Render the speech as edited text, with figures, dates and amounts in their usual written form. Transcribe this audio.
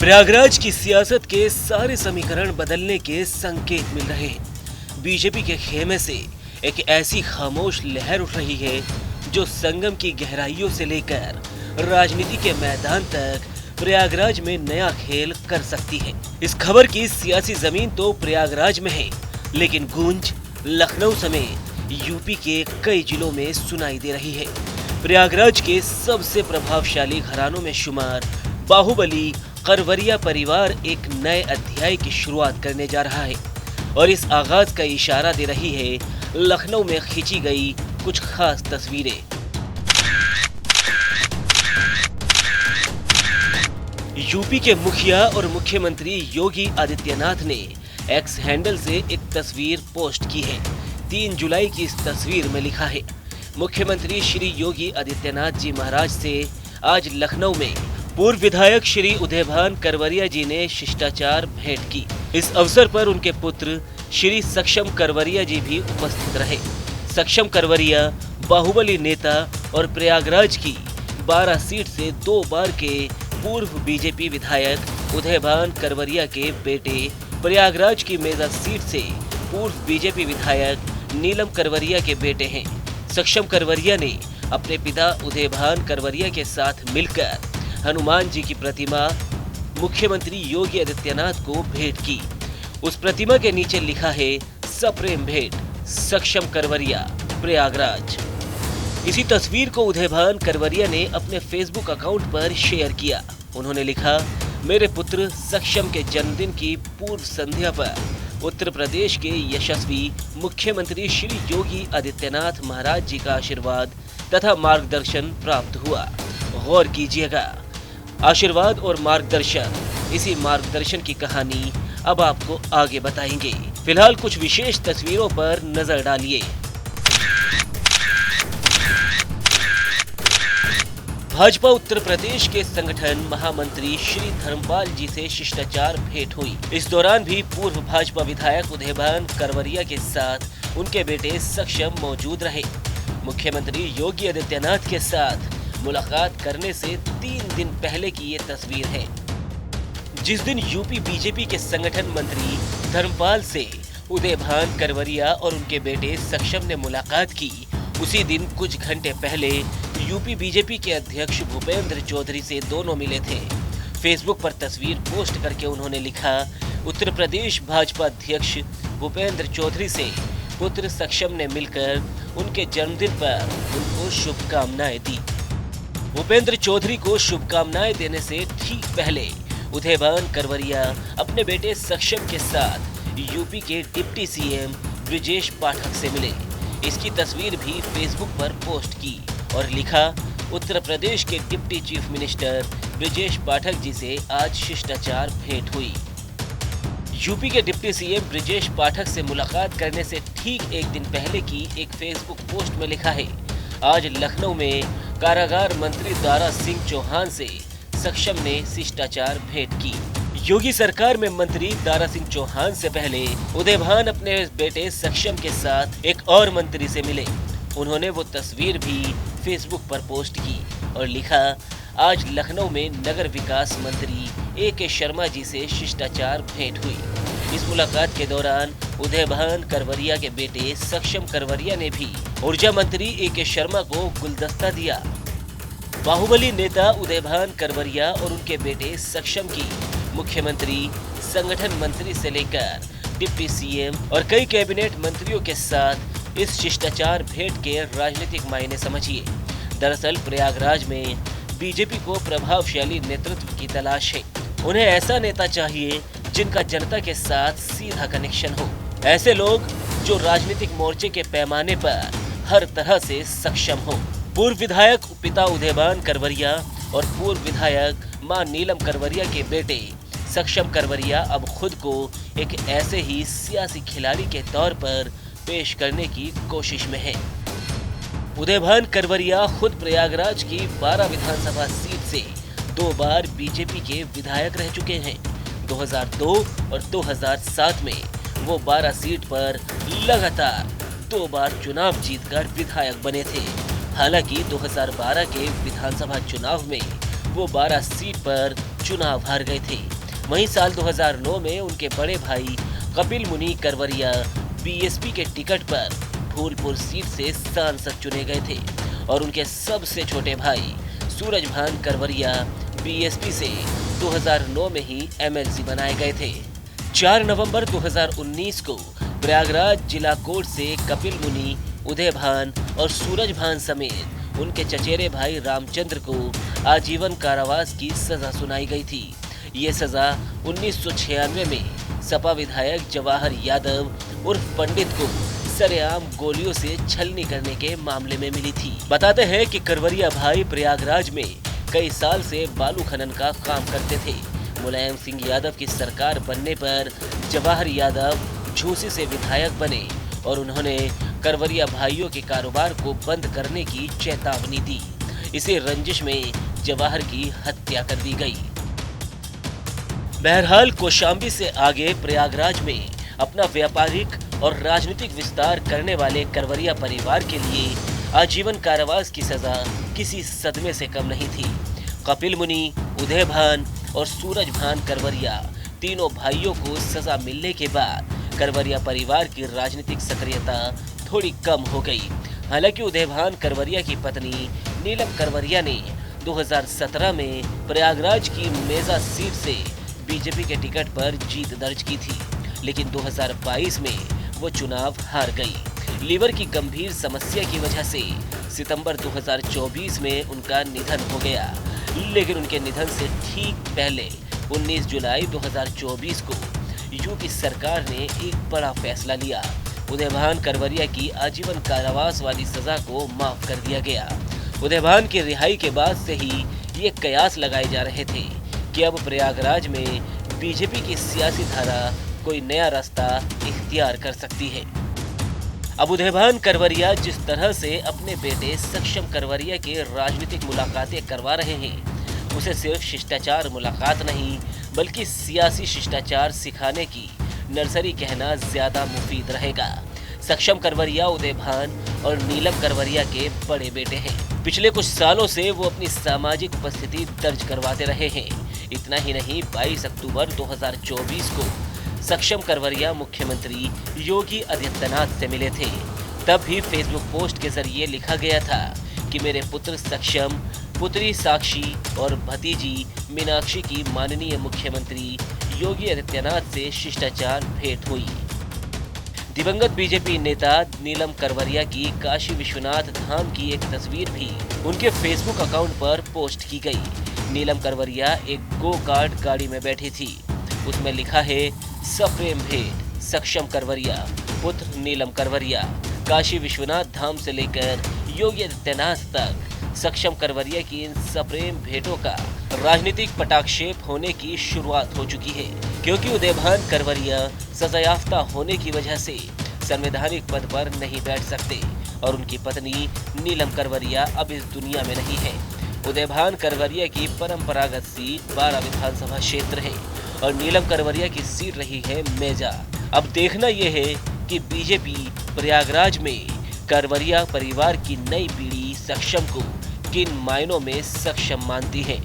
प्रयागराज की सियासत के सारे समीकरण बदलने के संकेत मिल रहे हैं। बीजेपी के खेमे से एक ऐसी खामोश लहर उठ रही है जो संगम की गहराइयों से लेकर राजनीति के मैदान तक प्रयागराज में नया खेल कर सकती है। इस खबर की सियासी जमीन तो प्रयागराज में है, लेकिन गूंज लखनऊ समेत यूपी के कई जिलों में सुनाई दे रही है। प्रयागराज के सबसे प्रभावशाली घरानों में शुमार बाहुबली करवरिया परिवार एक नए अध्याय की शुरुआत करने जा रहा है और इस आगाज का इशारा दे रही है लखनऊ में खींची गई कुछ खास तस्वीरें। यूपी के मुखिया और मुख्यमंत्री योगी आदित्यनाथ ने एक्स हैंडल से एक तस्वीर पोस्ट की है। 3 जुलाई की इस तस्वीर में लिखा है, मुख्यमंत्री श्री योगी आदित्यनाथ जी महाराज से आज लखनऊ में पूर्व विधायक श्री उदयभान करवरिया जी ने शिष्टाचार भेंट की। इस अवसर पर उनके पुत्र श्री सक्षम करवरिया जी भी उपस्थित रहे। सक्षम करवरिया बाहुबली नेता और प्रयागराज की 12 सीट से 2 बार के पूर्व बीजेपी विधायक उदयभान करवरिया के बेटे, प्रयागराज की मेजा सीट से पूर्व बीजेपी विधायक नीलम करवरिया के बेटे हैं। सक्षम करवरिया ने अपने पिता उदयभान करवरिया के साथ मिलकर हनुमान जी की प्रतिमा मुख्यमंत्री योगी आदित्यनाथ को भेंट की। उस प्रतिमा के नीचे लिखा है, सप्रेम भेंट सक्षम करवरिया प्रयागराज। इसी तस्वीर को उदयभान करवरिया ने अपने फेसबुक अकाउंट पर शेयर किया। उन्होंने लिखा, मेरे पुत्र सक्षम के जन्मदिन की पूर्व संध्या पर उत्तर प्रदेश के यशस्वी मुख्यमंत्री श्री योगी आदित्यनाथ महाराज जी का आशीर्वाद तथा मार्गदर्शन प्राप्त हुआ। गौर कीजिएगा, आशीर्वाद और मार्गदर्शन, इसी मार्गदर्शन की कहानी अब आपको आगे बताएंगे। फिलहाल कुछ विशेष तस्वीरों पर नजर डालिए। भाजपा उत्तर प्रदेश के संगठन महामंत्री श्री धर्मपाल जी से शिष्टाचार भेंट हुई। इस दौरान भी पूर्व भाजपा विधायक उदयभान करवरिया के साथ उनके बेटे सक्षम मौजूद रहे। मुख्यमंत्री योगी आदित्यनाथ के साथ मुलाकात करने से 3 दिन पहले की ये तस्वीर है। जिस दिन यूपी बीजेपी के संगठन मंत्री धर्मपाल से उदयभान करवरिया और उनके बेटे सक्षम ने मुलाकात की, उसी दिन कुछ घंटे पहले यूपी बीजेपी के अध्यक्ष भूपेंद्र चौधरी से दोनों मिले थे। फेसबुक पर तस्वीर पोस्ट करके उन्होंने लिखा, उत्तर प्रदेश भाजपा अध्यक्ष भूपेंद्र चौधरी से पुत्र सक्षम ने मिलकर उनके जन्मदिन पर उनको शुभकामनाएं दी। भूपेंद्र चौधरी को शुभकामनाएं देने से ठीक पहले उदयभान करवरिया अपने बेटे सक्षम के साथ यूपी के डिप्टी सीएम ब्रिजेश पाठक से मिले। इसकी तस्वीर भी फेसबुक पर पोस्ट की और लिखा, उत्तर प्रदेश के deputy chief minister Brijesh Pathak ji से आज शिष्टाचार भेंट हुई। यूपी के डिप्टी सीएम ब्रिजेश पाठक से मुलाकात करने से ठीक एक दिन पहले की एक फेसबुक पोस्ट में लिखा है, आज लखनऊ में कारागार मंत्री दारा सिंह चौहान से सक्षम ने शिष्टाचार भेंट की। योगी सरकार में मंत्री दारा सिंह चौहान से पहले उदयभान अपने बेटे सक्षम के साथ एक और मंत्री से मिले। उन्होंने वो तस्वीर भी फेसबुक पर पोस्ट की और लिखा, आज लखनऊ में नगर विकास मंत्री A.K. शर्मा जी से शिष्टाचार भेंट हुई। इस मुलाकात के दौरान उदयभान करवरिया के बेटे सक्षम करवरिया ने भी ऊर्जा मंत्री A.K. शर्मा को गुलदस्ता दिया। बाहुबली नेता उदयभान करवरिया और उनके बेटे सक्षम की मुख्यमंत्री, संगठन मंत्री से लेकर डिप्टी सीएम और कई कैबिनेट मंत्रियों के साथ इस शिष्टाचार भेंट के राजनीतिक मायने समझिए। दरअसल प्रयागराज में बीजेपी को प्रभावशाली नेतृत्व की तलाश है। उन्हें ऐसा नेता चाहिए जिनका जनता के साथ सीधा कनेक्शन हो। ऐसे लोग जो राजनीतिक मोर्चे के पैमाने पर हर तरह से सक्षम हो। पूर्व विधायक पिता उदयभान करवरिया और पूर्व विधायक मां नीलम करवरिया के बेटे सक्षम करवरिया अब खुद को एक ऐसे ही सियासी खिलाड़ी के तौर पर पेश करने की कोशिश में है। उदयभान करवरिया खुद प्रयागराज की 12 विधानसभा सीट से 2 बार बीजेपी के विधायक रह चुके हैं। 2002 और 2007 में वो 12 सीट पर लगातार 2 बार चुनाव जीतकर विधायक बने थे। हालांकि 2012 के विधानसभा चुनाव में वो 12 सीट पर चुनाव हार गए थे। वहीं साल 2009 में उनके बड़े भाई कपिल मुनि करवरिया बीएसपी के टिकट पर फूलपुर सीट से सांसद चुने गए थे और उनके सबसे छोटे भाई सूरजभान करवरिया बीएसपी से 2009 में ही एमएलसी बनाए गए थे। 4 नवंबर 2019 को प्रयागराज जिला कोर्ट से कपिल मुनि, उदयभान और सूरजभान समेत उनके चचेरे भाई रामचंद्र को आजीवन कारावास की सजा सुनाई गई थी। ये सजा 1996 में सपा विधायक जवाहर यादव उर्फ पंडित को सरेआम गोलियों से छलनी करने के मामले में मिली थी। बताते हैं कि करवरिया भाई प्रयागराज में कई साल से बालू खनन का काम करते थे। मुलायम सिंह यादव की सरकार बनने पर जवाहर यादव झूसी से विधायक बने और उन्होंने करवरिया भाइयों के कारोबार को बंद करने की चेतावनी दी। इसी रंजिश में जवाहर की हत्या कर दी गई। बहरहाल कौशाम्बी से आगे प्रयागराज में अपना व्यापारिक और राजनीतिक विस्तार करने वाले करवरिया परिवार के लिए आजीवन कारावास की सजा किसी सदमे से कम नहीं थी। कपिल मुनि, उदयभान और सूरजभान करवरिया तीनों भाइयों को सजा मिलने के बाद करवरिया परिवार की राजनीतिक सक्रियता थोड़ी कम हो गई। हालांकि उदयभान करवरिया की पत्नी नीलम करवरिया ने 2017 में प्रयागराज की मेजा सीट से बीजेपी के टिकट पर जीत दर्ज की थी, लेकिन 2022 में वो चुनाव हार गई। लीवर की गंभीर समस्या की वजह से सितंबर 2024 में उनका निधन हो गया, लेकिन उनके निधन से ठीक पहले 19 जुलाई 2024 को यूपी सरकार ने एक बड़ा फैसला लिया। उदयभान करवरिया की आजीवन कारावास वाली सजा को माफ कर दिया गया। उदयभान की रिहाई के बाद से ही ये कयास लगाए जा रहे थे कि अब प्रयागराज में बीजेपी की सियासी धारा कोई नया रास्ता इख्तियार कर सकती है। अब उदयभान करवरिया जिस तरह से अपने बेटे सक्षम करवरिया के राजनीतिक मुलाकातें करवा रहे हैं, उसे सिर्फ शिष्टाचार मुलाकात नहीं बल्कि सियासी शिष्टाचार सिखाने की नर्सरी कहना ज्यादा मुफीद रहेगा। सक्षम करवरिया उदयभान और नीलम करवरिया के बड़े बेटे हैं। पिछले कुछ सालों से वो अपनी सामाजिक उपस्थिति दर्ज करवाते रहे हैं। इतना ही नहीं, 22 अक्टूबर 2024 को सक्षम करवरिया मुख्यमंत्री योगी आदित्यनाथ से मिले थे। तब भी फेसबुक पोस्ट के जरिए लिखा गया था कि मेरे पुत्र सक्षम, पुत्री साक्षी और भतीजी मीनाक्षी की माननीय मुख्यमंत्री योगी आदित्यनाथ से शिष्टाचार भेंट हुई। दिवंगत बीजेपी नेता नीलम करवरिया की काशी विश्वनाथ धाम की एक तस्वीर भी उनके फेसबुक अकाउंट पर पोस्ट की गई। नीलम करवरिया एक गो कार्ट गाड़ी में बैठी थी। उसमें लिखा है, सप्रेम भेंट सक्षम करवरिया, पुत्र नीलम करवरिया। काशी विश्वनाथ धाम से लेकर योगी आदित्यनाथ तक सक्षम करवरिया की इन सप्रेम भेंटों का राजनीतिक पटाक्षेप होने की शुरुआत हो चुकी है, क्योंकि उदयभान करवरिया सजायाफ्ता होने की वजह से संवैधानिक पद पर नहीं बैठ सकते और उनकी पत्नी नीलम करवरिया अब इस दुनिया में नहीं है। उदयभान करवरिया की परंपरागत सीट 12 विधानसभा क्षेत्र है और नीलम करवरिया की सीट रही है मेजा। अब देखना यह है कि बीजेपी प्रयागराज में करवरिया परिवार की नई पीढ़ी सक्षम को किन मायनों में सक्षम मानती है।